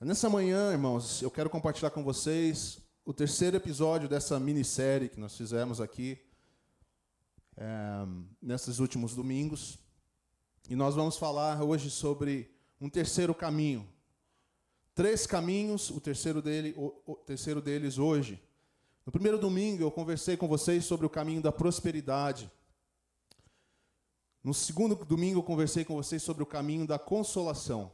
Nessa manhã, irmãos, eu quero compartilhar com vocês o terceiro episódio dessa minissérie que nós fizemos aqui nesses últimos domingos. E nós vamos falar hoje sobre um terceiro caminho. Três caminhos, o terceiro deles hoje. No primeiro domingo eu conversei com vocês sobre o caminho da prosperidade. No segundo domingo eu conversei com vocês sobre o caminho da consolação.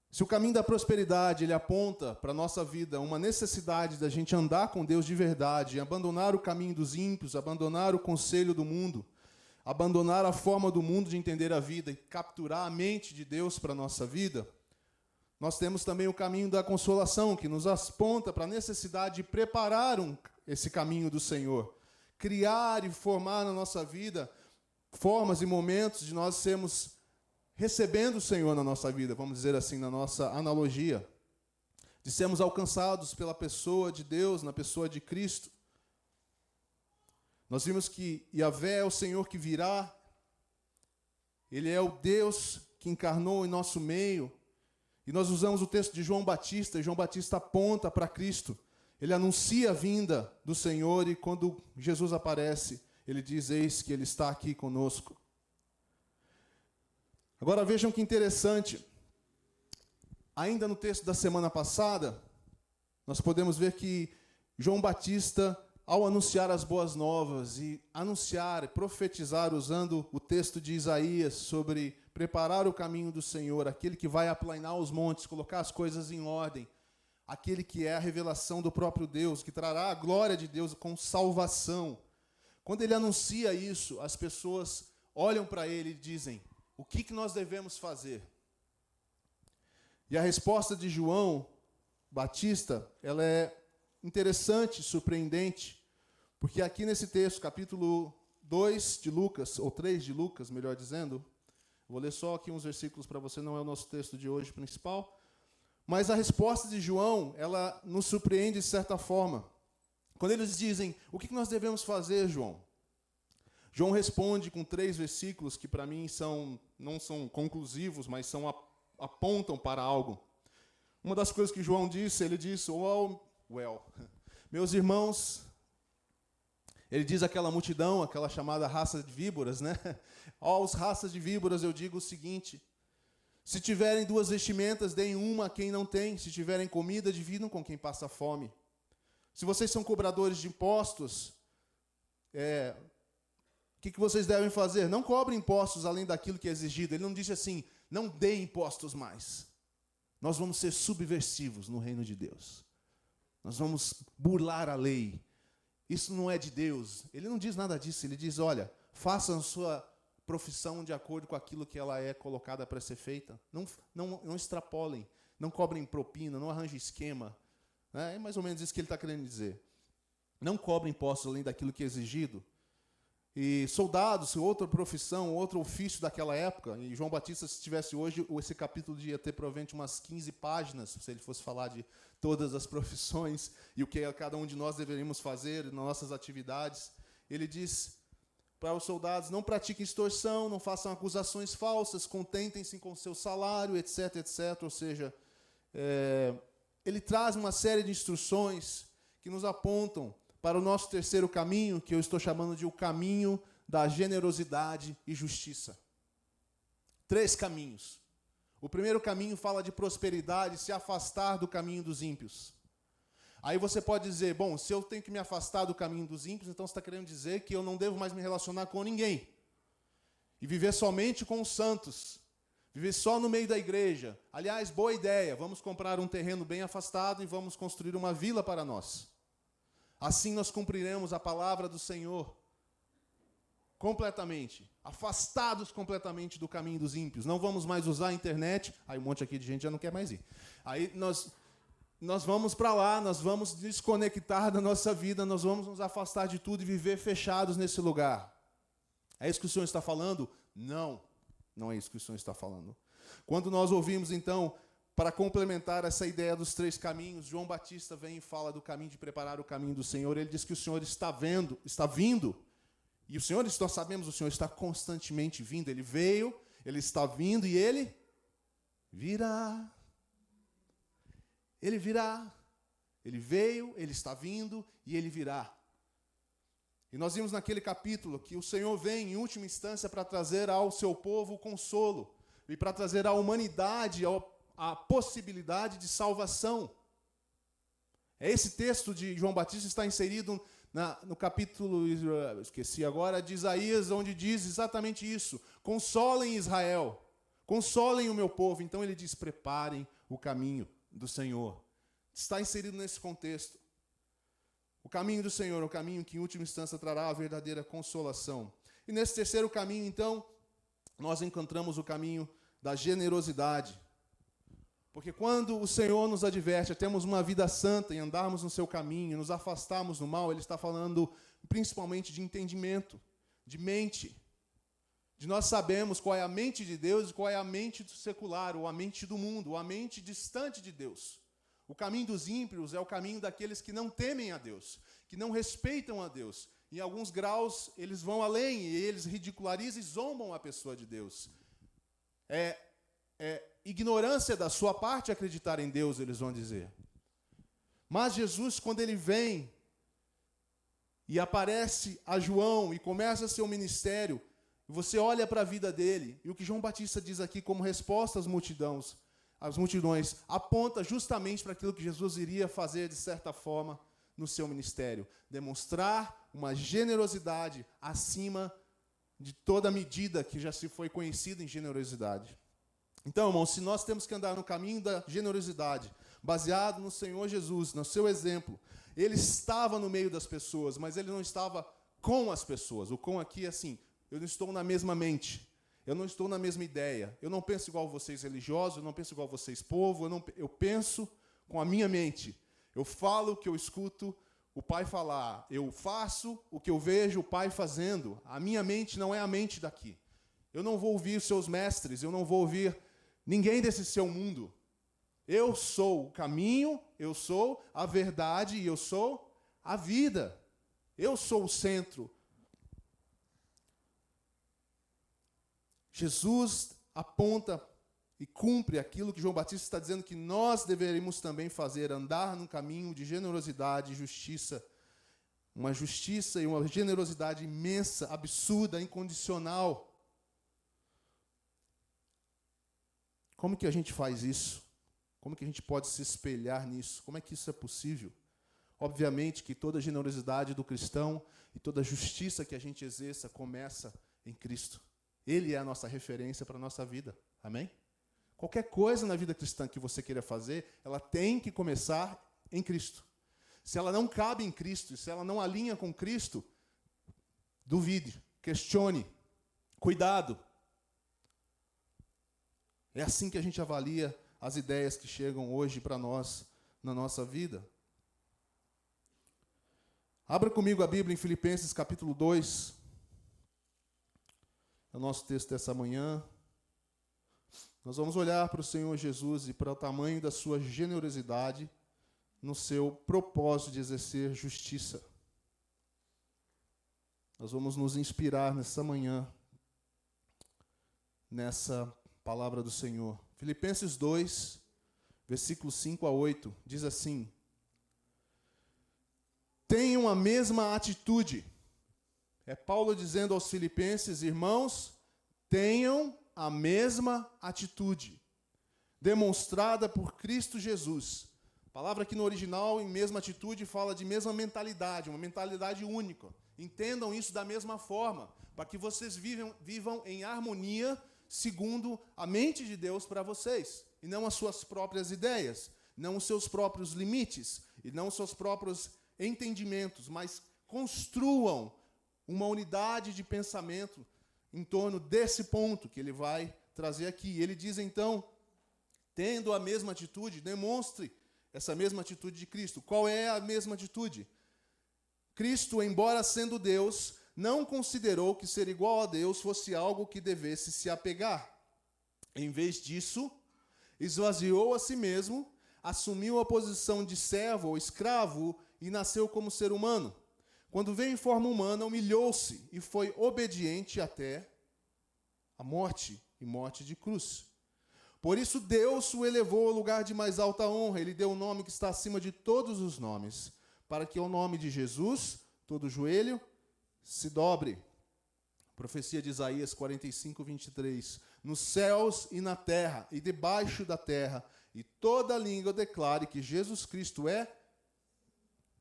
Se o caminho da prosperidade ele aponta para a nossa vida uma necessidade da gente andar com Deus de verdade, abandonar o caminho dos ímpios, abandonar o conselho do mundo, abandonar a forma do mundo de entender a vida e capturar a mente de Deus para a nossa vida, nós temos também o caminho da consolação, que nos aponta para a necessidade de preparar esse caminho do Senhor, criar e formar na nossa vida formas e momentos de nós sermos recebendo o Senhor na nossa vida, vamos dizer assim, na nossa analogia, de sermos alcançados pela pessoa de Deus, na pessoa de Cristo. Nós vimos que Yahvé é o Senhor que virá, Ele é o Deus que encarnou em nosso meio, e nós usamos o texto de João Batista, e João Batista aponta para Cristo, ele anuncia a vinda do Senhor, e quando Jesus aparece, ele diz, eis que Ele está aqui conosco. Agora vejam que interessante, ainda no texto da semana passada, nós podemos ver que João Batista, ao anunciar as boas novas e anunciar, profetizar, usando o texto de Isaías sobre preparar o caminho do Senhor, aquele que vai aplanar os montes, colocar as coisas em ordem, aquele que é a revelação do próprio Deus, que trará a glória de Deus com salvação. Quando ele anuncia isso, as pessoas olham para ele e dizem, o que nós devemos fazer? E a resposta de João Batista, ela é interessante, surpreendente, porque aqui nesse texto, capítulo 2 de Lucas, ou 3 de Lucas, melhor dizendo, vou ler só aqui uns versículos para você, não é o nosso texto de hoje principal, mas a resposta de João, ela nos surpreende de certa forma. Quando eles dizem, o que nós devemos fazer, João? João responde com 3 versículos que para mim não são conclusivos, mas apontam para algo. Uma das coisas que João disse, ele disse, meus irmãos, ele diz àquela multidão, aquela chamada raça de víboras, né? Aos raças de víboras eu digo o seguinte, se tiverem 2 vestimentas, deem uma a quem não tem, se tiverem comida, dividam com quem passa fome. Se vocês são cobradores de impostos, o que vocês devem fazer? Não cobrem impostos além daquilo que é exigido. Ele não disse assim, não deem impostos mais. Nós vamos ser subversivos no reino de Deus. Nós vamos burlar a lei. Isso não é de Deus. Ele não diz nada disso. Ele diz, olha, façam a sua profissão de acordo com aquilo que ela é colocada para ser feita. Não extrapolem. Não cobrem propina, não arranjem esquema. É mais ou menos isso que ele está querendo dizer. Não cobrem impostos além daquilo que é exigido. E soldados, outra profissão, outro ofício daquela época, e João Batista, se tivesse hoje, esse capítulo ia ter provavelmente umas 15 páginas, se ele fosse falar de todas as profissões e o que cada um de nós deveríamos fazer nas nossas atividades. Ele diz para os soldados, não pratiquem extorsão, não façam acusações falsas, contentem-se com o seu salário, etc, etc. Ou seja, ele traz uma série de instruções que nos apontam para o nosso terceiro caminho, que eu estou chamando de o caminho da generosidade e justiça. 3 caminhos. O primeiro caminho fala de prosperidade, se afastar do caminho dos ímpios. Aí você pode dizer, bom, se eu tenho que me afastar do caminho dos ímpios, então você está querendo dizer que eu não devo mais me relacionar com ninguém. E viver somente com os santos. Viver só no meio da igreja. Aliás, boa ideia, vamos comprar um terreno bem afastado e vamos construir uma vila para nós. Assim nós cumpriremos a palavra do Senhor completamente, afastados completamente do caminho dos ímpios. Não vamos mais usar a internet. Aí um monte aqui de gente já não quer mais ir. Aí nós vamos para lá, nós vamos desconectar da nossa vida, nós vamos nos afastar de tudo e viver fechados nesse lugar. É isso que o Senhor está falando? Não, não é isso que o Senhor está falando. Quando nós ouvimos, então, para complementar essa ideia dos 3 caminhos, João Batista vem e fala do caminho de preparar o caminho do Senhor. Ele diz que o Senhor está vindo. E o Senhor, nós sabemos, o Senhor está constantemente vindo. Ele veio, Ele está vindo e Ele virá. Ele virá. Ele veio, ele está vindo e ele virá. E nós vimos naquele capítulo que o Senhor vem, em última instância, para trazer ao seu povo consolo e para trazer à humanidade a possibilidade de salvação. Esse texto de João Batista está inserido no capítulo, esqueci agora, de Isaías, onde diz exatamente isso. Consolem Israel, consolem o meu povo. Então ele diz, preparem o caminho do Senhor. Está inserido nesse contexto. O caminho do Senhor é o caminho que, em última instância, trará a verdadeira consolação. E nesse terceiro caminho, então, nós encontramos o caminho da generosidade. Porque quando o Senhor nos adverte a termos uma vida santa e andarmos no seu caminho, nos afastarmos do mal, Ele está falando principalmente de entendimento, de mente. De nós sabemos qual é a mente de Deus e qual é a mente do secular, ou a mente do mundo, ou a mente distante de Deus. O caminho dos ímpios é o caminho daqueles que não temem a Deus, que não respeitam a Deus. Em alguns graus, eles vão além e eles ridicularizam e zombam a pessoa de Deus. É ignorância da sua parte acreditar em Deus, eles vão dizer. Mas Jesus, quando ele vem e aparece a João e começa seu ministério, você olha para a vida dele, e o que João Batista diz aqui como resposta às multidões, aponta justamente para aquilo que Jesus iria fazer, de certa forma, no seu ministério. Demonstrar uma generosidade acima de toda medida que já se foi conhecida em generosidade. Então, irmãos, se nós temos que andar no caminho da generosidade, baseado no Senhor Jesus, no seu exemplo, ele estava no meio das pessoas, mas ele não estava com as pessoas. O com aqui é assim, eu não estou na mesma mente. Eu não estou na mesma ideia. Eu não penso igual vocês religiosos, eu não penso igual vocês povo, eu penso com a minha mente. Eu falo o que eu escuto o Pai falar. Eu faço o que eu vejo o Pai fazendo. A minha mente não é a mente daqui. Eu não vou ouvir os seus mestres, eu não vou ouvir ninguém desse seu mundo. Eu sou o caminho, eu sou a verdade e eu sou a vida. Eu sou o centro. Jesus aponta e cumpre aquilo que João Batista está dizendo que nós deveríamos também fazer, andar num caminho de generosidade e justiça. Uma justiça e uma generosidade imensa, absurda, incondicional. Como que a gente faz isso? Como que a gente pode se espelhar nisso? Como é que isso é possível? Obviamente que toda a generosidade do cristão e toda a justiça que a gente exerça começa em Cristo. Ele é a nossa referência para a nossa vida. Amém? Qualquer coisa na vida cristã que você queira fazer, ela tem que começar em Cristo. Se ela não cabe em Cristo, se ela não alinha com Cristo, duvide, questione, cuidado. É assim que a gente avalia as ideias que chegam hoje para nós na nossa vida. Abra comigo a Bíblia em Filipenses capítulo 2. É o nosso texto dessa manhã. Nós vamos olhar para o Senhor Jesus e para o tamanho da sua generosidade no seu propósito de exercer justiça. Nós vamos nos inspirar nessa manhã, nessa palavra do Senhor. Filipenses 2, versículos 5 a 8, diz assim: tenham a mesma atitude. É Paulo dizendo aos filipenses, irmãos, tenham a mesma atitude, demonstrada por Cristo Jesus. A palavra aqui no original, em mesma atitude, fala de mesma mentalidade, uma mentalidade única. Entendam isso da mesma forma, para que vocês vivam em harmonia, segundo a mente de Deus para vocês, e não as suas próprias ideias, não os seus próprios limites, e não os seus próprios entendimentos, mas construam uma unidade de pensamento em torno desse ponto que ele vai trazer aqui. Ele diz, então, tendo a mesma atitude, demonstre essa mesma atitude de Cristo. Qual é a mesma atitude? Cristo, embora sendo Deus, não considerou que ser igual a Deus fosse algo que devesse se apegar. Em vez disso, esvaziou a si mesmo, assumiu a posição de servo ou escravo e nasceu como ser humano. Quando veio em forma humana, humilhou-se e foi obediente até a morte, e morte de cruz. Por isso Deus o elevou ao lugar de mais alta honra. Ele deu o nome que está acima de todos os nomes, para que ao nome de Jesus todo joelho se dobre. Profecia de Isaías 45, 23. Nos céus e na terra e debaixo da terra, e toda língua declare que Jesus Cristo é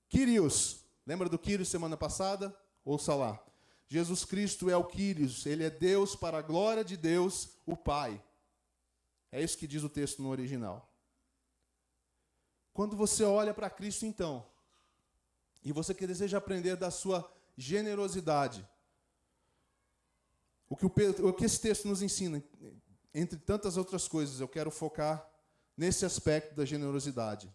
Kyrios. Lembra do Kyrios semana passada? Ouça lá. Jesus Cristo é o Kyrios. Ele é Deus para a glória de Deus, o Pai. É isso que diz o texto no original. Quando você olha para Cristo, então, e você que deseja aprender da sua generosidade, o que esse texto nos ensina, entre tantas outras coisas, eu quero focar nesse aspecto da generosidade.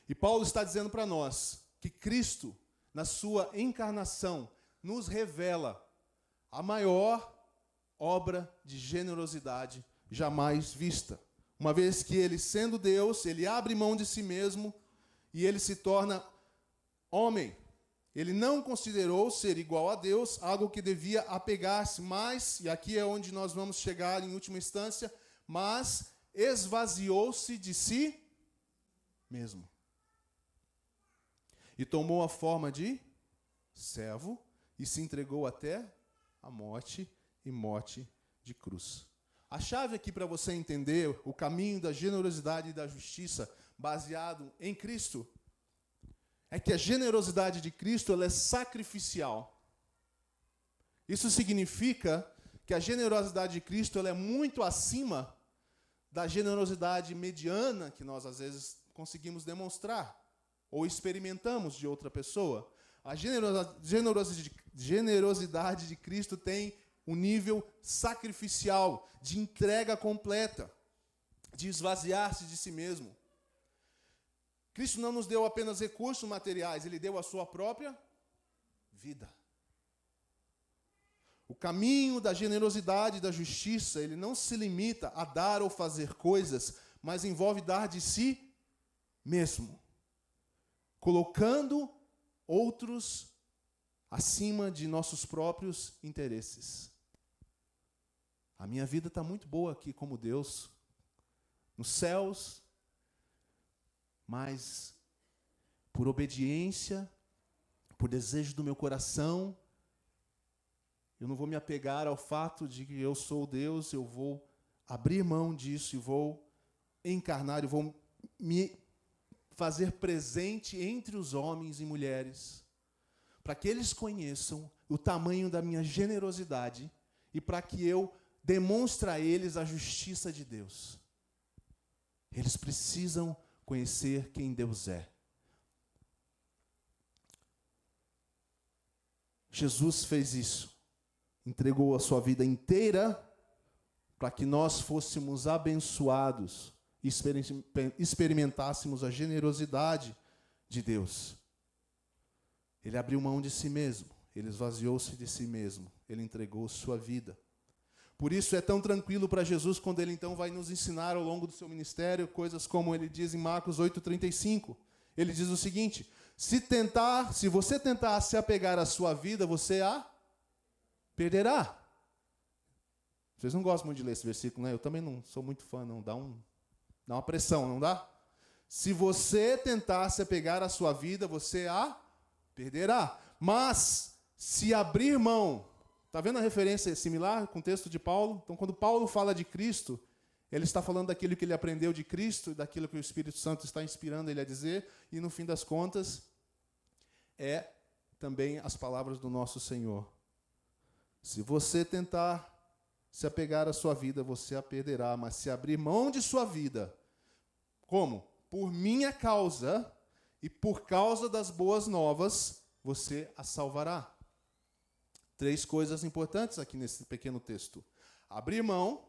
E Paulo está dizendo para nós que Cristo, na sua encarnação, nos revela a maior obra de generosidade jamais vista. Uma vez que ele, sendo Deus, ele abre mão de si mesmo e ele se torna homem. Ele não considerou ser igual a Deus algo que devia apegar-se, mas, e aqui é onde nós vamos chegar em última instância, mas esvaziou-se de si mesmo. E tomou a forma de servo e se entregou até a morte e morte de cruz. A chave aqui para você entender o caminho da generosidade e da justiça baseado em Cristo é que a generosidade de Cristo ela é sacrificial. Isso significa que a generosidade de Cristo ela é muito acima da generosidade mediana que nós às vezes conseguimos demonstrar ou experimentamos de outra pessoa. A generosidade de Cristo tem um nível sacrificial, de entrega completa, de esvaziar-se de si mesmo. Cristo não nos deu apenas recursos materiais, Ele deu a sua própria vida. O caminho da generosidade e da justiça, ele não se limita a dar ou fazer coisas, mas envolve dar de si mesmo, colocando outros acima de nossos próprios interesses. A minha vida está muito boa aqui como Deus, nos céus, mas por obediência, por desejo do meu coração, eu não vou me apegar ao fato de que eu sou Deus, eu vou abrir mão disso e vou encarnar, eu vou me fazer presente entre os homens e mulheres, para que eles conheçam o tamanho da minha generosidade e para que eu demonstre a eles a justiça de Deus. Eles precisam conhecer quem Deus é. Jesus fez isso. Entregou a sua vida inteira para que nós fôssemos abençoados e experimentássemos a generosidade de Deus. Ele abriu mão de si mesmo, ele esvaziou-se de si mesmo, ele entregou sua vida. Por isso é tão tranquilo para Jesus quando ele então vai nos ensinar ao longo do seu ministério coisas como ele diz em Marcos 8,35. Ele diz o seguinte: se você tentar se apegar à sua vida, você a perderá. Vocês não gostam muito de ler esse versículo, né? Eu também não sou muito fã, não. Dá uma pressão, não dá? Se você tentar se apegar à sua vida, você a perderá. Mas, se abrir mão... Está vendo a referência similar com o texto de Paulo? Então, quando Paulo fala de Cristo, ele está falando daquilo que ele aprendeu de Cristo, daquilo que o Espírito Santo está inspirando ele a dizer, e no fim das contas, é também as palavras do nosso Senhor. Se você tentar se apegar à sua vida, você a perderá, mas se abrir mão de sua vida, como? Por minha causa e por causa das boas novas, você a salvará. 3 coisas importantes aqui nesse pequeno texto. Abrir mão,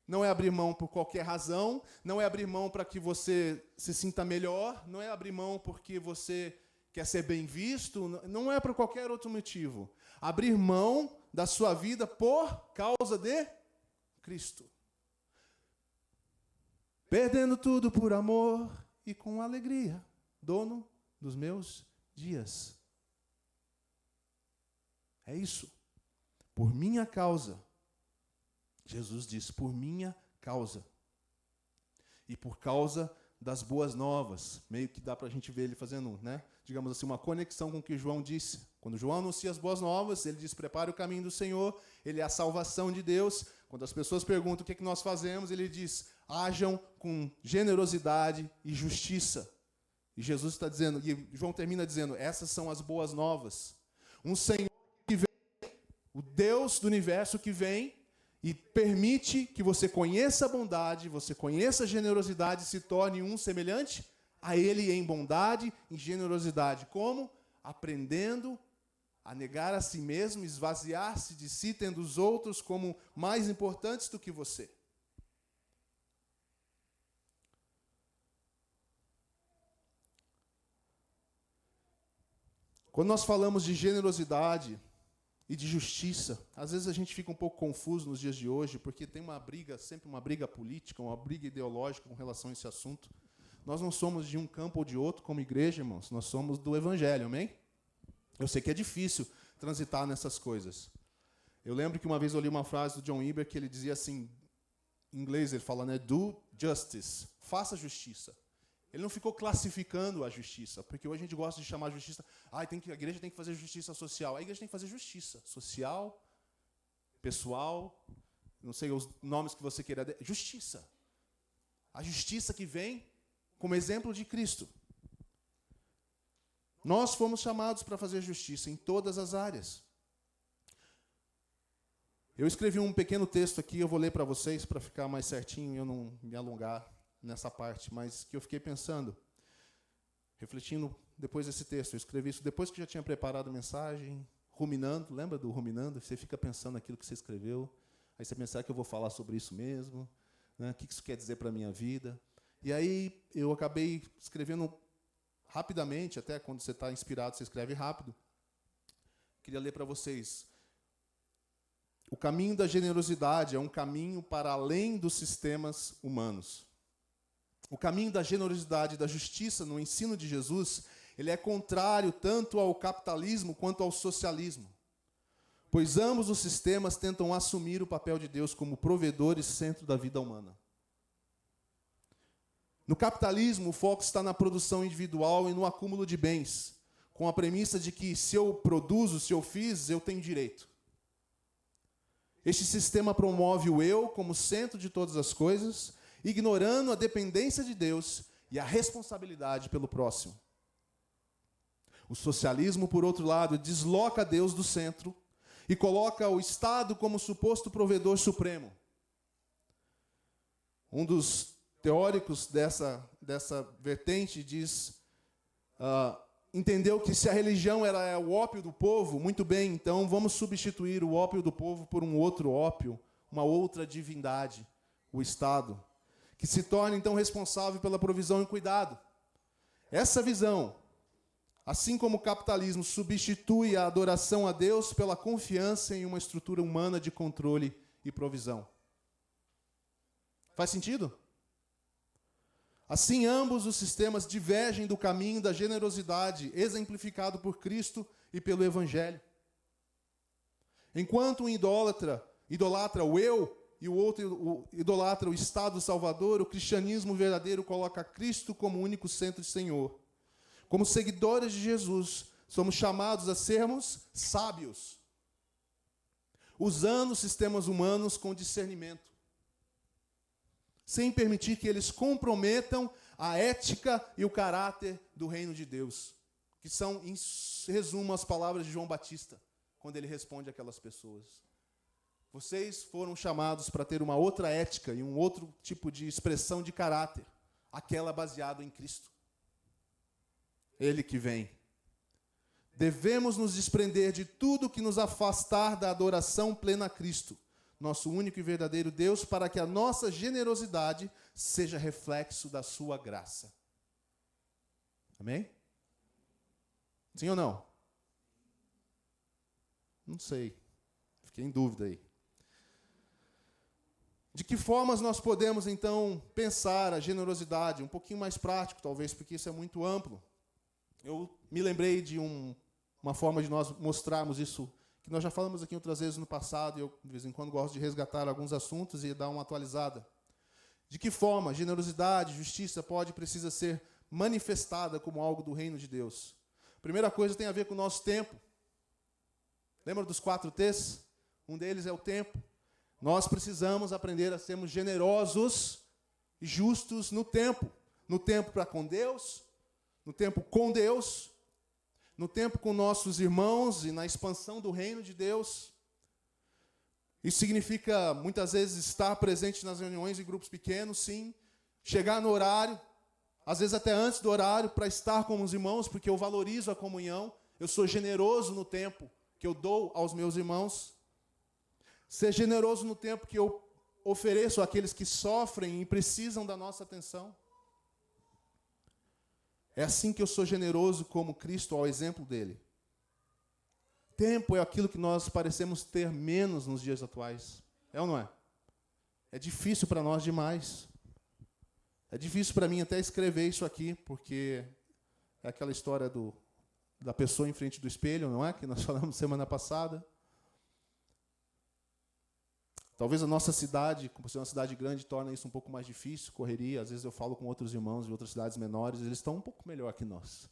não é abrir mão por qualquer razão, não é abrir mão para que você se sinta melhor, não é abrir mão porque você quer ser bem visto, não é por qualquer outro motivo. Abrir mão da sua vida por causa de Cristo. Perdendo tudo por amor e com alegria, dono dos meus dias. É isso. Por minha causa. Jesus diz, por minha causa. E por causa das boas novas, meio que dá para a gente ver ele fazendo, digamos assim, uma conexão com o que João disse. Quando João anuncia as boas novas, ele diz, prepare o caminho do Senhor, ele é a salvação de Deus. Quando as pessoas perguntam o que nós fazemos, ele diz, ajam com generosidade e justiça. E Jesus está dizendo, e João termina dizendo, essas são as boas novas. Um Senhor que vem, o Deus do universo que vem e permite que você conheça a bondade, você conheça a generosidade e se torne um semelhante a Ele em bondade, em generosidade. Como? Aprendendo a negar a si mesmo, esvaziar-se de si, tendo os outros como mais importantes do que você. Quando nós falamos de generosidade e de justiça, às vezes a gente fica um pouco confuso nos dias de hoje, porque tem uma briga, sempre uma briga política, uma briga ideológica com relação a esse assunto. Nós não somos de um campo ou de outro como igreja, irmãos, nós somos do Evangelho, amém? Eu sei que é difícil transitar nessas coisas. Eu lembro que uma vez eu li uma frase do John Wimber que ele dizia assim, em inglês ele fala, do justice, faça justiça. Ele não ficou classificando a justiça, porque hoje a gente gosta de chamar a justiça, a igreja tem que fazer justiça social. A igreja tem que fazer justiça social, pessoal, não sei os nomes que você queira dar, justiça. A justiça que vem como exemplo de Cristo. Nós fomos chamados para fazer justiça em todas as áreas. Eu escrevi um pequeno texto aqui, eu vou ler para vocês para ficar mais certinho e eu não me alongar nessa parte, mas que eu fiquei pensando, refletindo depois desse texto. Eu escrevi isso depois que já tinha preparado a mensagem, ruminando, lembra do ruminando? Você fica pensando naquilo que você escreveu, aí você pensa que eu vou falar sobre isso mesmo, o que isso quer dizer para a minha vida. E aí eu acabei escrevendo rapidamente, até quando você está inspirado, você escreve rápido. Queria ler para vocês. O caminho da generosidade é um caminho para além dos sistemas humanos. O caminho da generosidade e da justiça no ensino de Jesus, ele é contrário tanto ao capitalismo quanto ao socialismo. Pois ambos os sistemas tentam assumir o papel de Deus como provedor e centro da vida humana. No capitalismo, o foco está na produção individual e no acúmulo de bens, com a premissa de que se eu produzo, se eu fiz, eu tenho direito. Este sistema promove o eu como centro de todas as coisas, ignorando a dependência de Deus e a responsabilidade pelo próximo. O socialismo, por outro lado, desloca Deus do centro e coloca o Estado como suposto provedor supremo. Um dos teóricos dessa vertente entendeu que se a religião era o ópio do povo, muito bem, então vamos substituir o ópio do povo por um outro ópio, uma outra divindade, o Estado, que se torna então responsável pela provisão e cuidado. Essa visão, assim como o capitalismo substitui a adoração a Deus pela confiança em uma estrutura humana de controle e provisão. Faz sentido? Assim, ambos os sistemas divergem do caminho da generosidade, exemplificado por Cristo e pelo Evangelho. Enquanto um idolatra o eu e o outro idolatra o Estado Salvador, o cristianismo verdadeiro coloca Cristo como único centro e Senhor. Como seguidores de Jesus, somos chamados a sermos sábios, usando os sistemas humanos com discernimento, sem permitir que eles comprometam a ética e o caráter do reino de Deus, que são, em resumo, as palavras de João Batista, quando ele responde àquelas pessoas. Vocês foram chamados para ter uma outra ética e um outro tipo de expressão de caráter, aquela baseada em Cristo. Ele que vem. Devemos nos desprender de tudo que nos afastar da adoração plena a Cristo, nosso único e verdadeiro Deus, para que a nossa generosidade seja reflexo da sua graça. Amém? Sim ou não? Não sei. Fiquei em dúvida aí. De que formas nós podemos, então, pensar a generosidade? Um pouquinho mais prático, talvez, porque isso é muito amplo. Eu me lembrei de uma forma de nós mostrarmos isso, que nós já falamos aqui outras vezes no passado, e eu, de vez em quando, gosto de resgatar alguns assuntos e dar uma atualizada. De que forma generosidade, justiça precisa ser manifestada como algo do reino de Deus? A primeira coisa tem a ver com o nosso tempo. Lembra dos 4 T's? Um deles é o tempo. Nós precisamos aprender a sermos generosos e justos no tempo. No tempo para com Deus, no tempo com Deus, no tempo com nossos irmãos e na expansão do reino de Deus. Isso significa, muitas vezes, estar presente nas reuniões em grupos pequenos, sim. Chegar no horário, às vezes até antes do horário, para estar com os irmãos, porque eu valorizo a comunhão. Eu sou generoso no tempo que eu dou aos meus irmãos. Ser generoso no tempo que eu ofereço àqueles que sofrem e precisam da nossa atenção. É assim que eu sou generoso como Cristo, ao exemplo dele. Tempo é aquilo que nós parecemos ter menos nos dias atuais. É ou não é? É difícil para nós demais. É difícil para mim até escrever isso aqui, porque é aquela história da pessoa em frente do espelho, não é? Que nós falamos semana passada. Talvez a nossa cidade, por ser uma cidade grande, torna isso um pouco mais difícil, correria. Às vezes eu falo com outros irmãos de outras cidades menores, eles estão um pouco melhor que nós.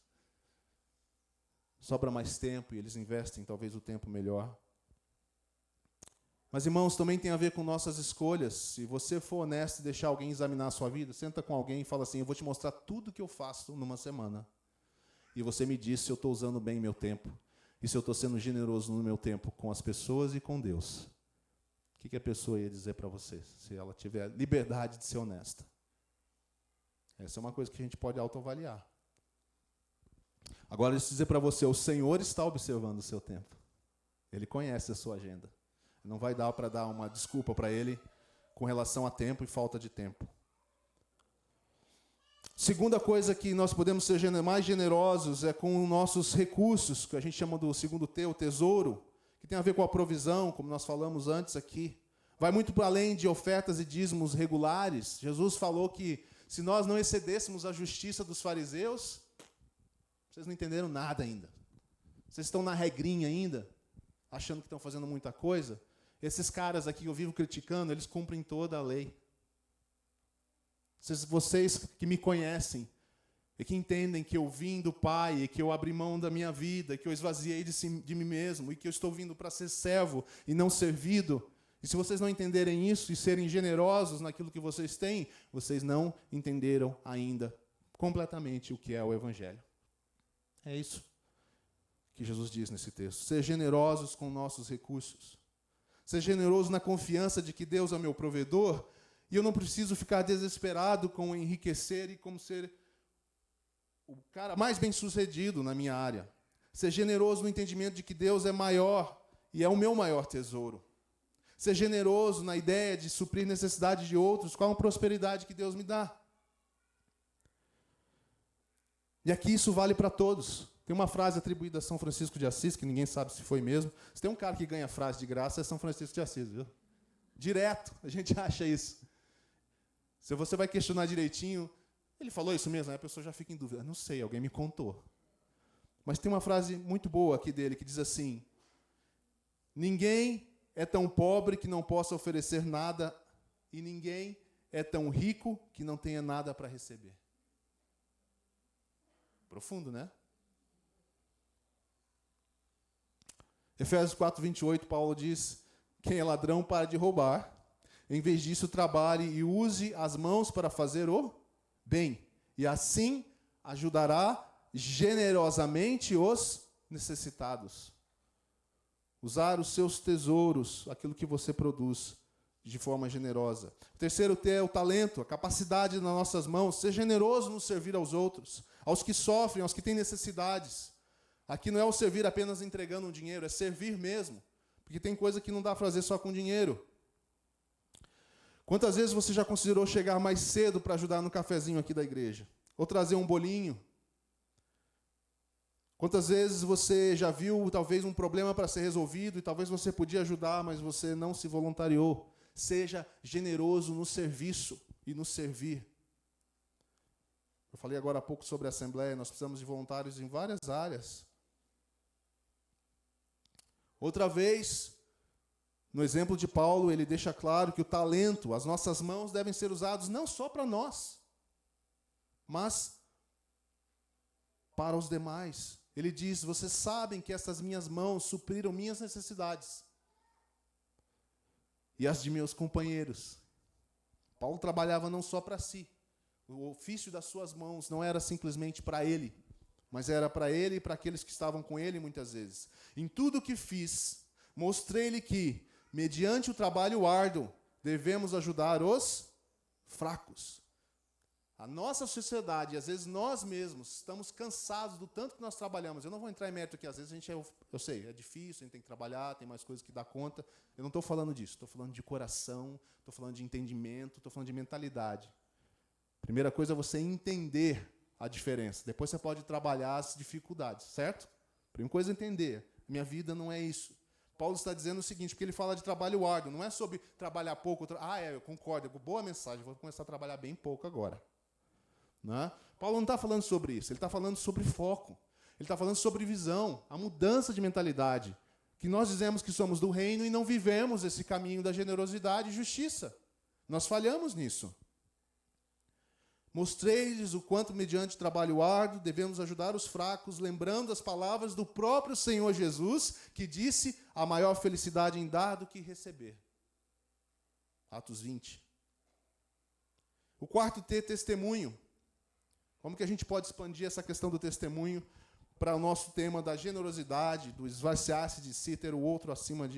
Sobra mais tempo e eles investem talvez o tempo melhor. Mas, irmãos, também tem a ver com nossas escolhas. Se você for honesto e deixar alguém examinar a sua vida, senta com alguém e fala assim, eu vou te mostrar tudo que eu faço numa semana. E você me diz se eu estou usando bem meu tempo e se eu estou sendo generoso no meu tempo com as pessoas e com Deus. O que a pessoa ia dizer para você, se ela tiver liberdade de ser honesta? Essa é uma coisa que a gente pode autoavaliar. Agora, deixa eu dizer para você, o Senhor está observando o seu tempo. Ele conhece a sua agenda. Não vai dar para dar uma desculpa para Ele com relação a tempo e falta de tempo. Segunda coisa que nós podemos ser mais generosos é com nossos recursos, que a gente chama do segundo T, o tesouro, que tem a ver com a provisão, como nós falamos antes aqui. Vai muito para além de ofertas e dízimos regulares. Jesus falou que se nós não excedêssemos a justiça dos fariseus, vocês não entenderam nada ainda. Vocês estão na regrinha ainda, achando que estão fazendo muita coisa. Esses caras aqui que eu vivo criticando, eles cumprem toda a lei. Vocês que me conhecem e que entendem que eu vim do Pai, e que eu abri mão da minha vida, que eu esvaziei de mim mesmo, e que eu estou vindo para ser servo e não servido. E se vocês não entenderem isso e serem generosos naquilo que vocês têm, vocês não entenderam ainda completamente o que é o Evangelho. É isso que Jesus diz nesse texto. Ser generosos com nossos recursos. Ser generoso na confiança de que Deus é meu provedor, e eu não preciso ficar desesperado com enriquecer e como ser o cara mais bem-sucedido na minha área. Ser generoso no entendimento de que Deus é maior e é o meu maior tesouro. Ser generoso na ideia de suprir necessidades de outros com a prosperidade que Deus me dá. E aqui isso vale para todos. Tem uma frase atribuída a São Francisco de Assis, que ninguém sabe se foi mesmo. Se tem um cara que ganha frase de graça, é São Francisco de Assis, viu? Direto, a gente acha isso. Se você vai questionar direitinho, ele falou isso mesmo? Aí a pessoa já fica em dúvida. Não sei, alguém me contou. Mas tem uma frase muito boa aqui dele, que diz assim, ninguém é tão pobre que não possa oferecer nada, e ninguém é tão rico que não tenha nada para receber. Profundo, né? Efésios 4:28, Paulo diz, quem é ladrão para de roubar, em vez disso trabalhe e use as mãos para fazer o bem, e assim ajudará generosamente os necessitados. Usar os seus tesouros, aquilo que você produz, de forma generosa. O terceiro T é o talento, a capacidade nas nossas mãos, ser generoso no servir aos outros, aos que sofrem, aos que têm necessidades. Aqui não é o servir apenas entregando um dinheiro, é servir mesmo. Porque tem coisa que não dá para fazer só com dinheiro. Quantas vezes você já considerou chegar mais cedo para ajudar no cafezinho aqui da igreja? Ou trazer um bolinho? Quantas vezes você já viu talvez um problema para ser resolvido e talvez você podia ajudar, mas você não se voluntariou? Seja generoso no serviço e no servir. Eu falei agora há pouco sobre a Assembleia, nós precisamos de voluntários em várias áreas. Outra vez, No exemplo de Paulo, ele deixa claro que o talento, as nossas mãos devem ser usados não só para nós, mas para os demais. Ele diz: vocês sabem que essas minhas mãos supriram minhas necessidades e as de meus companheiros. Paulo trabalhava não só para si. O ofício das suas mãos não era simplesmente para ele, mas era para ele e para aqueles que estavam com ele muitas vezes. Em tudo o que fiz, mostrei-lhe que, mediante o trabalho árduo, devemos ajudar os fracos. A nossa sociedade, às vezes nós mesmos, estamos cansados do tanto que nós trabalhamos. Eu não vou entrar em mérito aqui, às vezes a gente eu sei, é difícil, a gente tem que trabalhar, tem mais coisas que dar conta. Eu não estou falando disso, estou falando de coração, estou falando de entendimento, estou falando de mentalidade. Primeira coisa é você entender a diferença. Depois você pode trabalhar as dificuldades, certo? Primeira coisa é entender. Minha vida não é isso. Paulo está dizendo o seguinte, porque ele fala de trabalho árduo, não é sobre trabalhar pouco. Eu concordo, boa mensagem, vou começar a trabalhar bem pouco agora. Não? Paulo não está falando sobre isso, ele está falando sobre foco. Ele está falando sobre visão, a mudança de mentalidade. Que nós dizemos que somos do reino e não vivemos esse caminho da generosidade e justiça. Nós falhamos nisso. Mostrei-lhes o quanto, mediante trabalho árduo, devemos ajudar os fracos, lembrando as palavras do próprio Senhor Jesus, que disse: a maior felicidade em dar do que receber. Atos 20. O quarto T, testemunho. Como que a gente pode expandir essa questão do testemunho para o nosso tema da generosidade, do esvaziar-se de si, ter o outro acima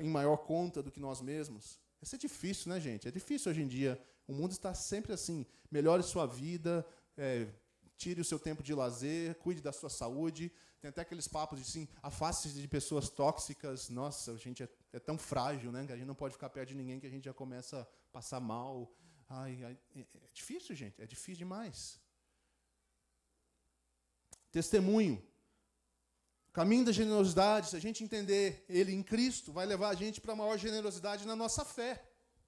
em maior conta do que nós mesmos? Isso é difícil, né, gente? É difícil hoje em dia. O mundo está sempre assim. Melhore sua vida, tire o seu tempo de lazer, cuide da sua saúde. Tem até aqueles papos de assim, afaste-se de pessoas tóxicas. Nossa, a gente é tão frágil, né? Que a gente não pode ficar perto de ninguém que a gente já começa a passar mal. É difícil, gente. É difícil demais. Testemunho. O caminho da generosidade, se a gente entender ele em Cristo, vai levar a gente para a maior generosidade na nossa fé.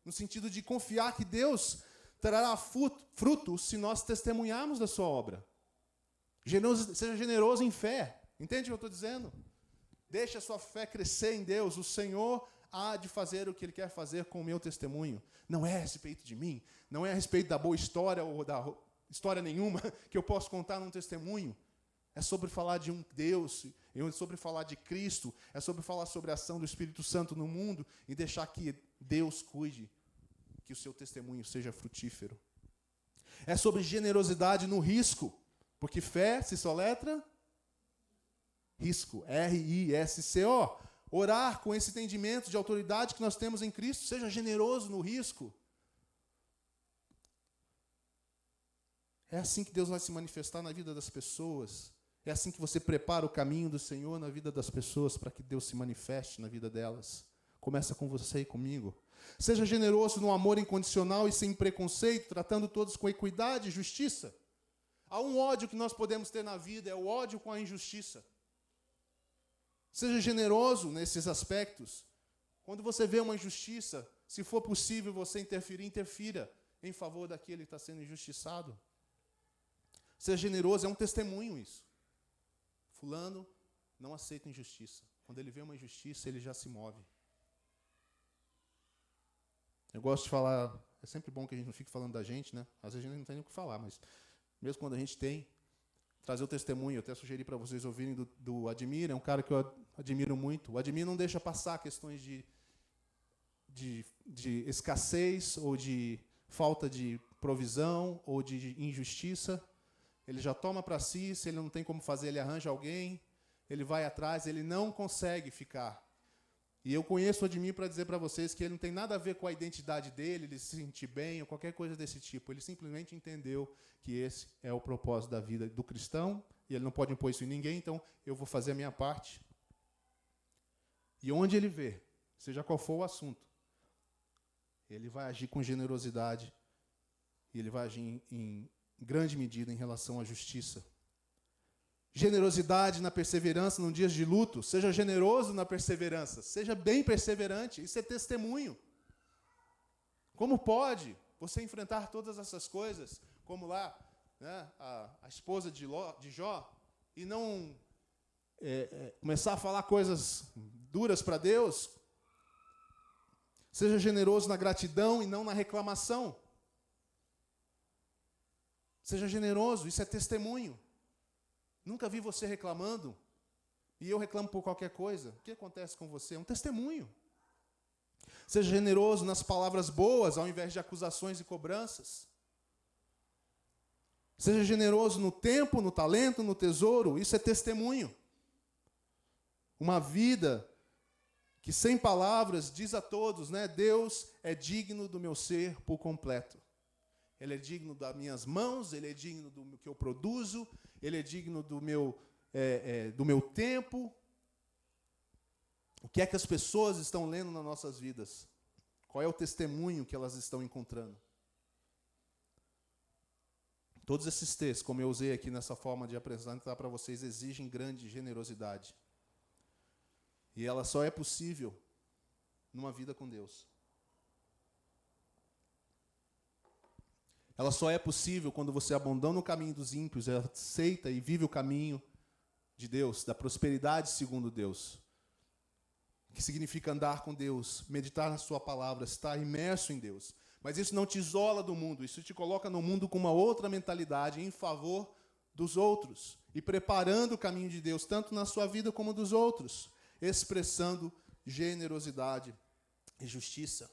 No sentido de confiar que Deus trará fruto se nós testemunharmos da sua obra. Seja generoso em fé. Entende o que eu estou dizendo? Deixe a sua fé crescer em Deus. O Senhor há de fazer o que Ele quer fazer com o meu testemunho. Não é a respeito de mim. Não é a respeito da boa história ou da história nenhuma que eu posso contar num testemunho. É sobre falar de um Deus, é sobre falar de Cristo, é sobre falar sobre a ação do Espírito Santo no mundo e deixar que Deus cuide, que o seu testemunho seja frutífero. É sobre generosidade no risco, porque fé se soletra risco, R-I-S-C-O. Orar com esse entendimento de autoridade que nós temos em Cristo, seja generoso no risco. É assim que Deus vai se manifestar na vida das pessoas. É assim que você prepara o caminho do Senhor na vida das pessoas para que Deus se manifeste na vida delas. Começa com você e comigo. Seja generoso no amor incondicional e sem preconceito, tratando todos com equidade e justiça. Há um ódio que nós podemos ter na vida, é o ódio com a injustiça. Seja generoso nesses aspectos. Quando você vê uma injustiça, se for possível você interferir, interfira em favor daquele que está sendo injustiçado. Seja generoso, é um testemunho isso. Fulano não aceita injustiça. Quando ele vê uma injustiça, ele já se move. Eu gosto de falar, é sempre bom que a gente não fique falando da gente, né? Às vezes a gente não tem nem o que falar, mas mesmo quando a gente tem, trazer o testemunho, eu até sugeri para vocês ouvirem do Admir, é um cara que eu admiro muito. O Admir não deixa passar questões de escassez ou de falta de provisão ou de injustiça. Ele já toma para si, se ele não tem como fazer, ele arranja alguém, ele vai atrás, ele não consegue ficar. E eu conheço o Admir para dizer para vocês que ele não tem nada a ver com a identidade dele, ele se sentir bem ou qualquer coisa desse tipo. Ele simplesmente entendeu que esse é o propósito da vida do cristão e ele não pode impor isso em ninguém, então eu vou fazer a minha parte. E onde ele vê, seja qual for o assunto, ele vai agir com generosidade e ele vai agir em grande medida em relação à justiça. Generosidade na perseverança nos dias de luto. Seja generoso na perseverança. Seja bem perseverante. Isso é testemunho. Como pode você enfrentar todas essas coisas, como lá, né, a esposa de Jó, e não começar a falar coisas duras para Deus? Seja generoso na gratidão e não na reclamação. Seja generoso, isso é testemunho. Nunca vi você reclamando e eu reclamo por qualquer coisa. O que acontece com você? É um testemunho. Seja generoso nas palavras boas ao invés de acusações e cobranças. Seja generoso no tempo, no talento, no tesouro. Isso é testemunho. Uma vida que sem palavras diz a todos, né? Deus é digno do meu ser por completo. Ele é digno das minhas mãos, Ele é digno do que eu produzo, Ele é digno do meu tempo. O que é que as pessoas estão lendo nas nossas vidas? Qual é o testemunho que elas estão encontrando? Todos esses textos, como eu usei aqui nessa forma de apresentar para vocês, exigem grande generosidade. E ela só é possível numa vida com Deus. Ela só é possível quando você abandona o caminho dos ímpios, aceita e vive o caminho de Deus, da prosperidade segundo Deus. Que significa andar com Deus, meditar na sua palavra, estar imerso em Deus. Mas isso não te isola do mundo, isso te coloca no mundo com uma outra mentalidade em favor dos outros e preparando o caminho de Deus, tanto na sua vida como dos outros, expressando generosidade e justiça.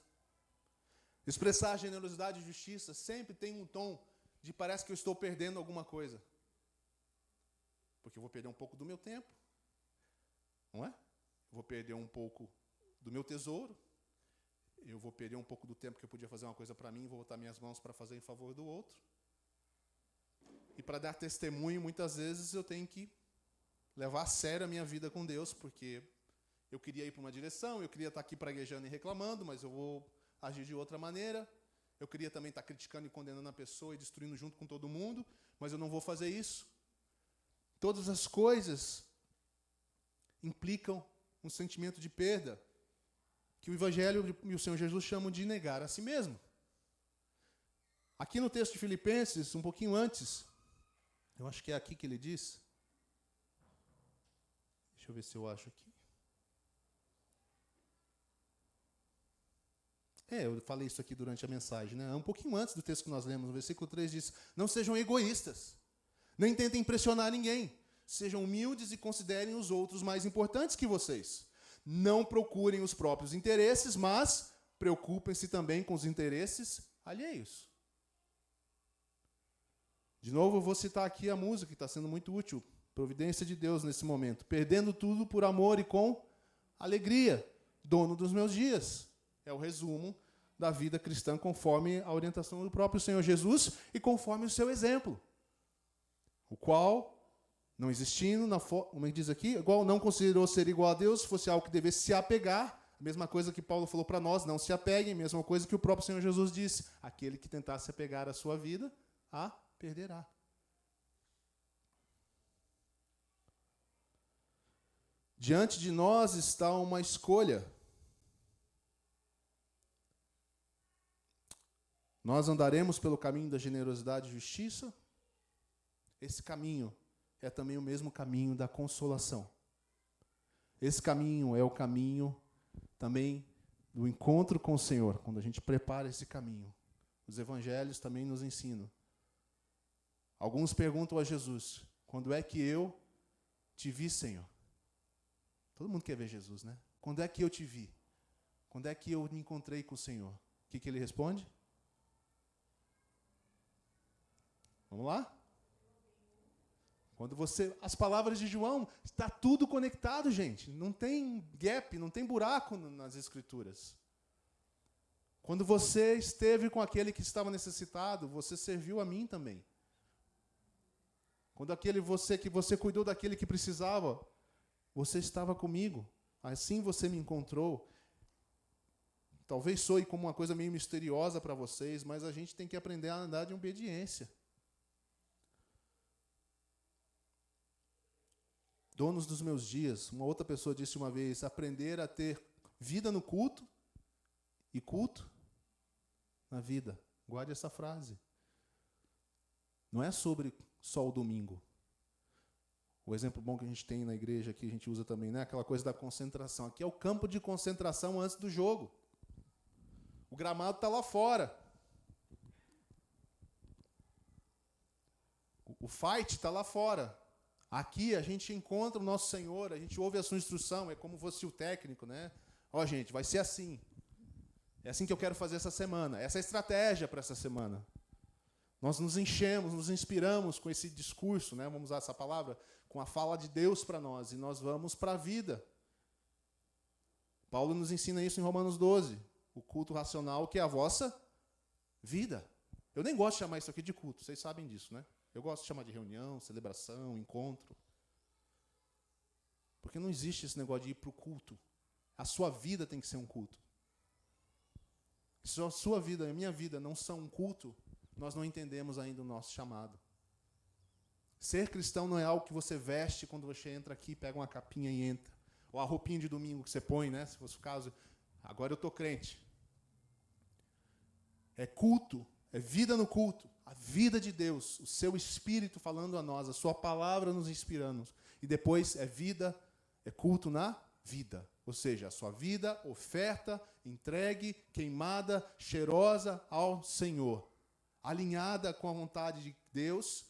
Expressar generosidade e justiça sempre tem um tom de parece que eu estou perdendo alguma coisa. Porque eu vou perder um pouco do meu tempo, não é? Eu vou perder um pouco do meu tesouro, eu vou perder um pouco do tempo que eu podia fazer uma coisa para mim, vou botar minhas mãos para fazer em favor do outro. E para dar testemunho, muitas vezes eu tenho que levar a sério a minha vida com Deus, porque eu queria ir para uma direção, eu queria estar aqui praguejando e reclamando, mas eu vou agir de outra maneira. Eu queria também estar criticando e condenando a pessoa e destruindo junto com todo mundo, mas eu não vou fazer isso. Todas as coisas implicam um sentimento de perda, que o Evangelho e o Senhor Jesus chamam de negar a si mesmo. Aqui no texto de Filipenses, um pouquinho antes, eu acho que é aqui que ele diz. Deixa eu ver se eu acho aqui. Eu falei isso aqui durante a mensagem, né? Um pouquinho antes do texto que nós lemos, no versículo 3 diz: não sejam egoístas, nem tentem impressionar ninguém. Sejam humildes e considerem os outros mais importantes que vocês. Não procurem os próprios interesses, mas preocupem-se também com os interesses alheios. De novo, eu vou citar aqui a música, que está sendo muito útil. Providência de Deus nesse momento. Perdendo tudo por amor e com alegria. Dono dos meus dias. É o resumo da vida cristã conforme a orientação do próprio Senhor Jesus e conforme o seu exemplo. O qual, não existindo, como ele diz aqui, igual não considerou ser igual a Deus, fosse algo que devesse se apegar. A mesma coisa que Paulo falou para nós, não se apeguem. A mesma coisa que o próprio Senhor Jesus disse. Aquele que tentar se apegar à sua vida, a perderá. Diante de nós está uma escolha. Nós andaremos pelo caminho da generosidade e justiça. Esse caminho é também o mesmo caminho da consolação. Esse caminho é o caminho também do encontro com o Senhor, quando a gente prepara esse caminho. Os evangelhos também nos ensinam. Alguns perguntam a Jesus: quando é que eu te vi, Senhor? Todo mundo quer ver Jesus, né? Quando é que eu te vi? Quando é que eu me encontrei com o Senhor? O que ele responde? Vamos lá? As palavras de João, está tudo conectado, gente. Não tem gap, não tem buraco nas Escrituras. Quando você esteve com aquele que estava necessitado, você serviu a mim também. Quando você cuidou daquele que precisava, você estava comigo. Assim você me encontrou. Talvez soe como uma coisa meio misteriosa para vocês, mas a gente tem que aprender a andar de obediência. Donos dos meus dias. Uma outra pessoa disse uma vez: aprender a ter vida no culto e culto na vida. Guarde essa frase. Não é sobre só o domingo. O exemplo bom que a gente tem na igreja aqui, a gente usa também, né? Aquela coisa da concentração. Aqui é o campo de concentração antes do jogo. O gramado está lá fora. O fight está lá fora. Aqui a gente encontra o nosso Senhor, a gente ouve a sua instrução, é como fosse o técnico, né? Ó, gente, vai ser assim. É assim que eu quero fazer essa semana. Essa é a estratégia para essa semana. Nós nos enchemos, nos inspiramos com esse discurso, né? Vamos usar essa palavra, com a fala de Deus para nós, e nós vamos para a vida. Paulo nos ensina isso em Romanos 12. O culto racional, que é a vossa vida. Eu nem gosto de chamar isso aqui de culto, vocês sabem disso, né? Eu gosto de chamar de reunião, celebração, encontro. Porque não existe esse negócio de ir para o culto. A sua vida tem que ser um culto. Se a sua vida e a minha vida não são um culto, nós não entendemos ainda o nosso chamado. Ser cristão não é algo que você veste quando você entra aqui, pega uma capinha e entra. Ou a roupinha de domingo que você põe, né? Se fosse o caso, agora eu estou crente. É culto, é vida no culto. A vida de Deus, o seu Espírito falando a nós, a sua palavra nos inspirando. E depois é vida, é culto na vida. Ou seja, a sua vida, oferta, entregue, queimada, cheirosa ao Senhor. Alinhada com a vontade de Deus,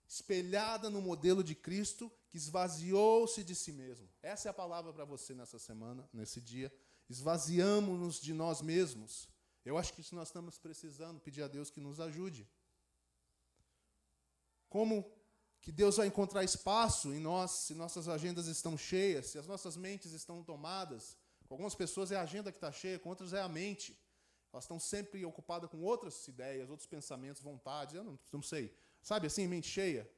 espelhada no modelo de Cristo, que esvaziou-se de si mesmo. Essa é a palavra para você nessa semana, nesse dia. Esvaziamos-nos de nós mesmos. Eu acho que isso nós estamos precisando, pedir a Deus que nos ajude. Como que Deus vai encontrar espaço em nós, se nossas agendas estão cheias, se as nossas mentes estão tomadas? Com algumas pessoas é a agenda que está cheia, com outras é a mente. Elas estão sempre ocupadas com outras ideias, outros pensamentos, vontades, eu não sei. Sabe assim, mente cheia?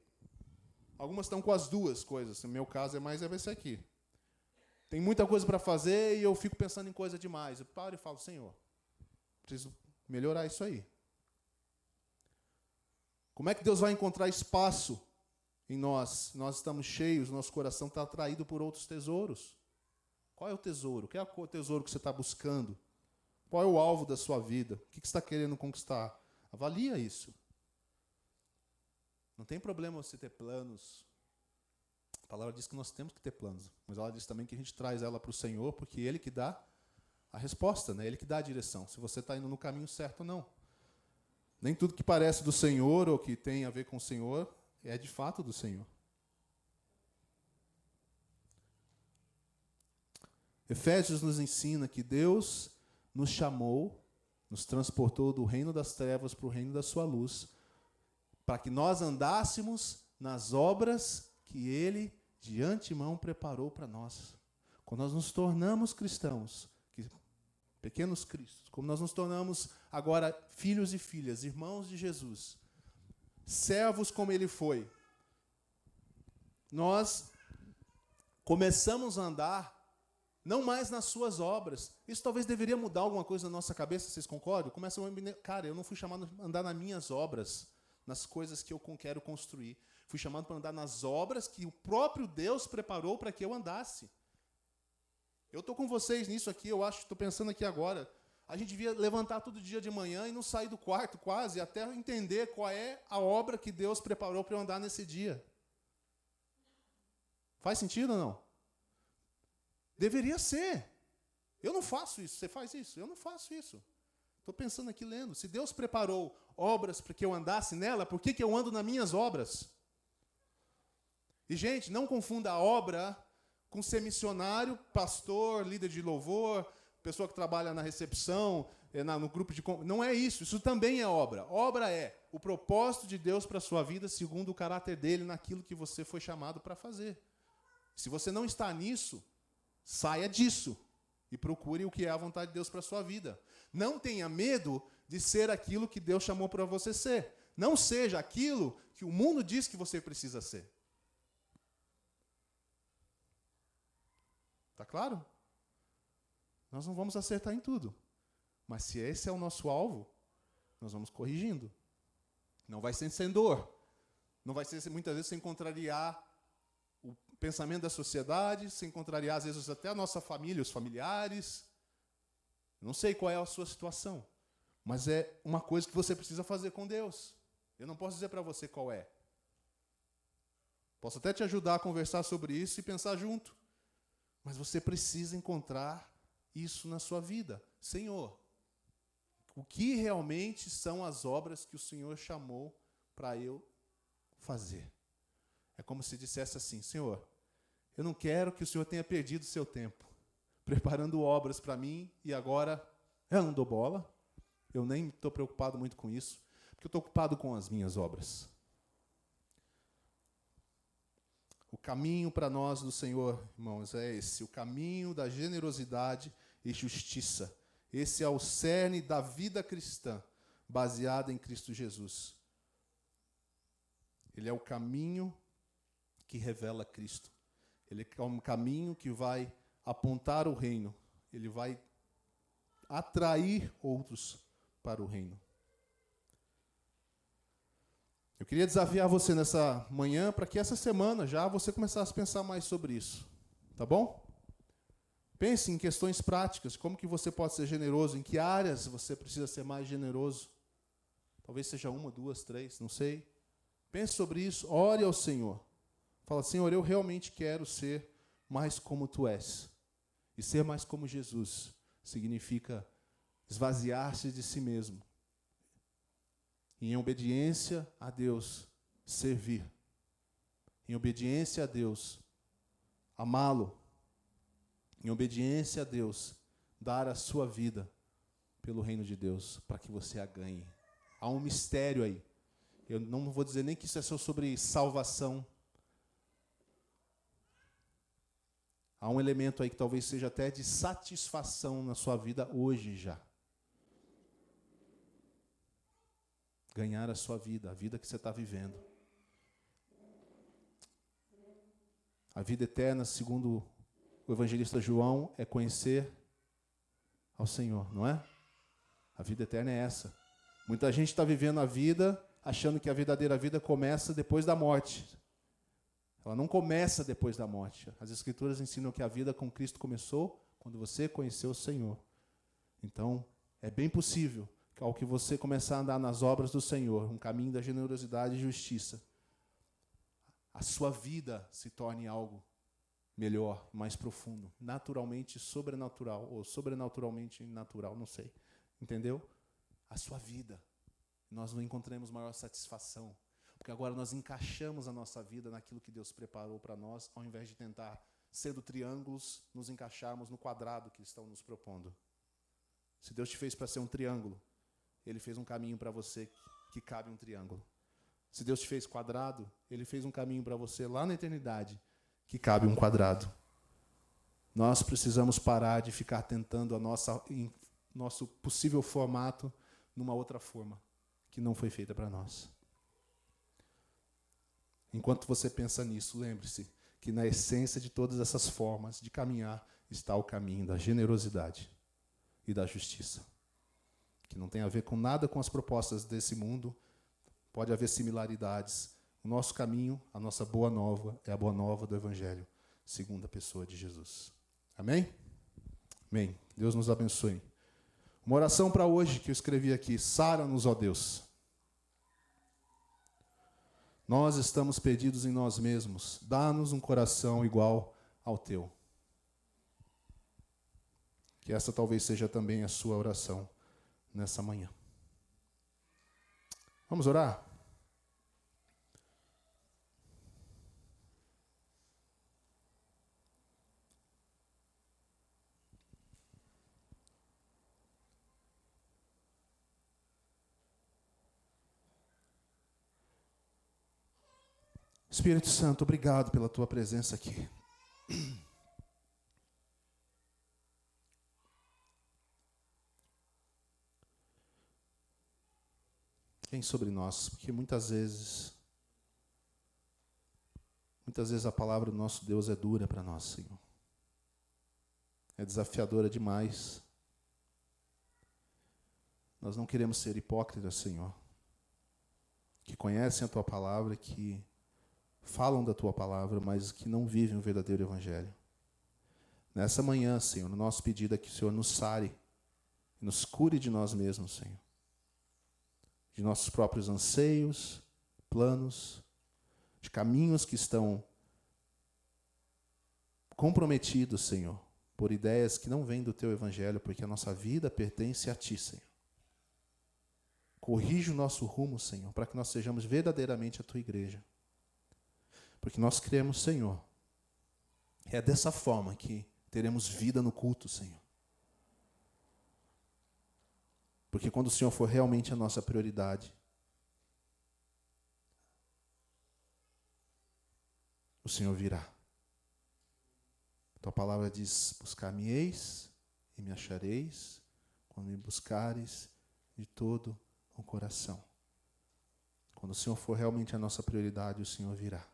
Algumas estão com as duas coisas. No meu caso é mais esse aqui. Tem muita coisa para fazer e eu fico pensando em coisa demais. Eu paro e falo, Senhor, preciso melhorar isso aí. Como é que Deus vai encontrar espaço em nós? Nós estamos cheios, nosso coração está atraído por outros tesouros. Qual é o tesouro? Qual é o tesouro que você está buscando? Qual é o alvo da sua vida? O que você está querendo conquistar? Avalia isso. Não tem problema você ter planos. A palavra diz que nós temos que ter planos, mas ela diz também que a gente traz ela para o Senhor, porque Ele que dá a resposta, né? Ele que dá a direção, se você está indo no caminho certo ou não. Nem tudo que parece do Senhor ou que tem a ver com o Senhor é de fato do Senhor. Efésios nos ensina que Deus nos chamou, nos transportou do reino das trevas para o reino da sua luz, para que nós andássemos nas obras que Ele de antemão preparou para nós. Quando nós nos tornamos cristãos, pequenos cristos, como nós nos tornamos agora filhos e filhas, irmãos de Jesus, servos como Ele foi, nós começamos a andar não mais nas suas obras. Isso talvez deveria mudar alguma coisa na nossa cabeça, vocês concordam? Começam a cara, eu não fui chamado a andar nas minhas obras, nas coisas que eu quero construir. Fui chamado para andar nas obras que o próprio Deus preparou para que eu andasse. Eu estou com vocês nisso aqui, eu acho, estou pensando aqui agora. A gente devia levantar todo dia de manhã e não sair do quarto quase, até entender qual é a obra que Deus preparou para eu andar nesse dia. Faz sentido ou não? Deveria ser. Eu não faço isso. Você faz isso? Eu não faço isso. Estou pensando aqui lendo. Se Deus preparou obras para que eu andasse nela, por que eu ando nas minhas obras? E, gente, não confunda a obra com ser missionário, pastor, líder de louvor, pessoa que trabalha na recepção, no grupo de... Não é isso. Isso também é obra. Obra é o propósito de Deus para a sua vida segundo o caráter dele naquilo que você foi chamado para fazer. Se você não está nisso, saia disso e procure o que é a vontade de Deus para a sua vida. Não tenha medo de ser aquilo que Deus chamou para você ser. Não seja aquilo que o mundo diz que você precisa ser. Está claro? Nós não vamos acertar em tudo. Mas se esse é o nosso alvo, nós vamos corrigindo. Não vai ser sem dor. Não vai ser, muitas vezes, sem contrariar o pensamento da sociedade, sem contrariar, às vezes, até a nossa família, os familiares. Não sei qual é a sua situação, mas é uma coisa que você precisa fazer com Deus. Eu não posso dizer para você qual é. Posso até te ajudar a conversar sobre isso e pensar junto. Mas você precisa encontrar isso na sua vida. Senhor, o que realmente são as obras que o Senhor chamou para eu fazer. É como se dissesse assim: Senhor, eu não quero que o Senhor tenha perdido o seu tempo preparando obras para mim e agora eu não dou bola, eu nem estou preocupado muito com isso, porque eu estou ocupado com as minhas obras. O caminho para nós do Senhor, irmãos, é esse: o caminho da generosidade e justiça. Esse é o cerne da vida cristã, baseada em Cristo Jesus. Ele é o caminho que revela Cristo. Ele é um caminho que vai apontar o reino. Ele vai atrair outros para o reino. Eu queria desafiar você nessa manhã para que essa semana já você começasse a pensar mais sobre isso. Tá bom? Pense em questões práticas, como que você pode ser generoso, em que áreas você precisa ser mais generoso. Talvez seja 1, 2, 3, não sei. Pense sobre isso, ore ao Senhor. Fala: Senhor, eu realmente quero ser mais como Tu és. E ser mais como Jesus significa esvaziar-se de si mesmo. E em obediência a Deus, servir. Em obediência a Deus, amá-lo. Em obediência a Deus, dar a sua vida pelo reino de Deus, para que você a ganhe. Há um mistério aí. Eu não vou dizer nem que isso é só sobre salvação. Há um elemento aí que talvez seja até de satisfação na sua vida hoje já. Ganhar a sua vida, a vida que você está vivendo. A vida eterna, segundo o evangelista João, é conhecer ao Senhor, não é? A vida eterna é essa. Muita gente está vivendo a vida achando que a verdadeira vida começa depois da morte. Ela não começa depois da morte. As Escrituras ensinam que a vida com Cristo começou quando você conheceu o Senhor. Então, é bem possível que ao que você começar a andar nas obras do Senhor, um caminho da generosidade e justiça, a sua vida se torne algo melhor, mais profundo, naturalmente sobrenatural, ou sobrenaturalmente natural, não sei. Entendeu? A sua vida. Nós não encontremos maior satisfação. Porque agora nós encaixamos a nossa vida naquilo que Deus preparou para nós, ao invés de tentar, sendo triângulos, nos encaixarmos no quadrado que estão nos propondo. Se Deus te fez para ser um triângulo, Ele fez um caminho para você que cabe um triângulo. Se Deus te fez quadrado, Ele fez um caminho para você lá na eternidade, que cabe um quadrado. Nós precisamos parar de ficar tentando nosso possível formato numa outra forma, que não foi feita para nós. Enquanto você pensa nisso, lembre-se que na essência de todas essas formas de caminhar está o caminho da generosidade e da justiça, que não tem a ver com nada com as propostas desse mundo. Pode haver similaridades. O nosso caminho, a nossa boa nova, é a boa nova do Evangelho, segundo a pessoa de Jesus. Amém? Amém. Deus nos abençoe. Uma oração para hoje que eu escrevi aqui: sara-nos, ó Deus. Nós estamos perdidos em nós mesmos. Dá-nos um coração igual ao teu. Que essa talvez seja também a sua oração nessa manhã. Vamos orar? Espírito Santo, obrigado pela tua presença aqui. Vem sobre nós, porque muitas vezes a palavra do nosso Deus é dura para nós, Senhor. É desafiadora demais. Nós não queremos ser hipócritas, Senhor, que conhecem a tua palavra, que falam da tua palavra, mas que não vivem o verdadeiro evangelho. Nessa manhã, Senhor, o nosso pedido é que o Senhor nos sare, nos cure de nós mesmos, Senhor. De nossos próprios anseios, planos, de caminhos que estão comprometidos, Senhor, por ideias que não vêm do teu evangelho, porque a nossa vida pertence a ti, Senhor. Corrige o nosso rumo, Senhor, para que nós sejamos verdadeiramente a tua igreja. Porque nós cremos, Senhor, é dessa forma que teremos vida no culto, Senhor. Porque quando o Senhor for realmente a nossa prioridade, o Senhor virá. Tua palavra diz: buscar-me-eis e me achareis, quando me buscares de todo o coração. Quando o Senhor for realmente a nossa prioridade, o Senhor virá.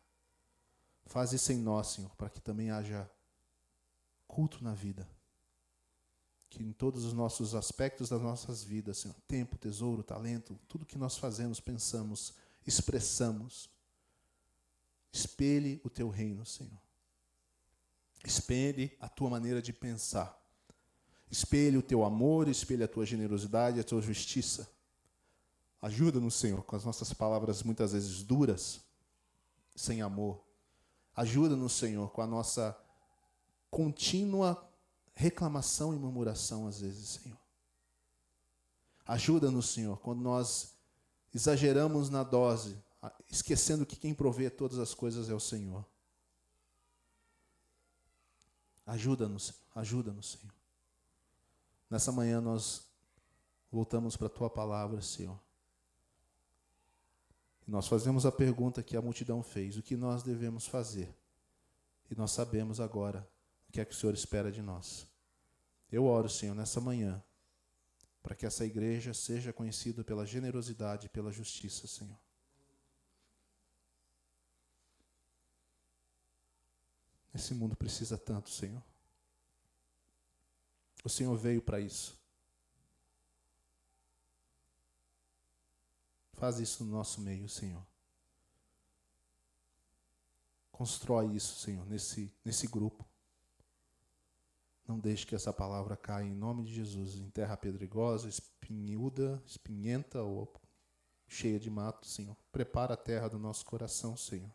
Faz isso em nós, Senhor, para que também haja culto na vida. Que em todos os nossos aspectos das nossas vidas, Senhor, tempo, tesouro, talento, tudo que nós fazemos, pensamos, expressamos, espelhe o teu reino, Senhor. Espelhe a tua maneira de pensar. Espelhe o teu amor, espelhe a tua generosidade, a tua justiça. Ajuda-nos, Senhor, com as nossas palavras muitas vezes duras, sem amor. Ajuda-nos, Senhor, com a nossa contínua reclamação e murmuração às vezes, Senhor. Ajuda-nos, Senhor, quando nós exageramos na dose, esquecendo que quem provê todas as coisas é o Senhor. Ajuda-nos, Senhor. Nessa manhã nós voltamos para a tua palavra, Senhor. E nós fazemos a pergunta que a multidão fez: o que nós devemos fazer? E nós sabemos agora o que é que o Senhor espera de nós. Eu oro, Senhor, nessa manhã, para que essa igreja seja conhecida pela generosidade e pela justiça, Senhor. Esse mundo precisa tanto, Senhor. O Senhor veio para isso. Faz isso no nosso meio, Senhor. Constrói isso, Senhor, nesse grupo. Não deixe que essa palavra caia em nome de Jesus em terra pedregosa, espinhuda, espinhenta ou cheia de mato, Senhor. Prepara a terra do nosso coração, Senhor,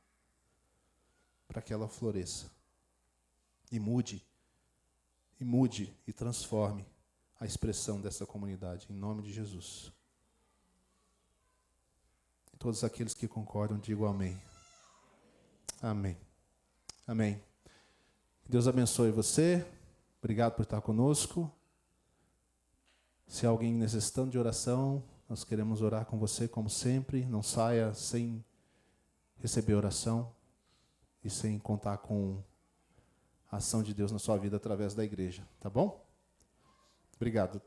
para que ela floresça. E mude e transforme a expressão dessa comunidade, em nome de Jesus. E todos aqueles que concordam, digam amém. Amém. Amém. Deus abençoe você. Obrigado por estar conosco. Se há alguém necessitando de oração, nós queremos orar com você como sempre. Não saia sem receber oração e sem contar com a ação de Deus na sua vida através da igreja, tá bom? Obrigado.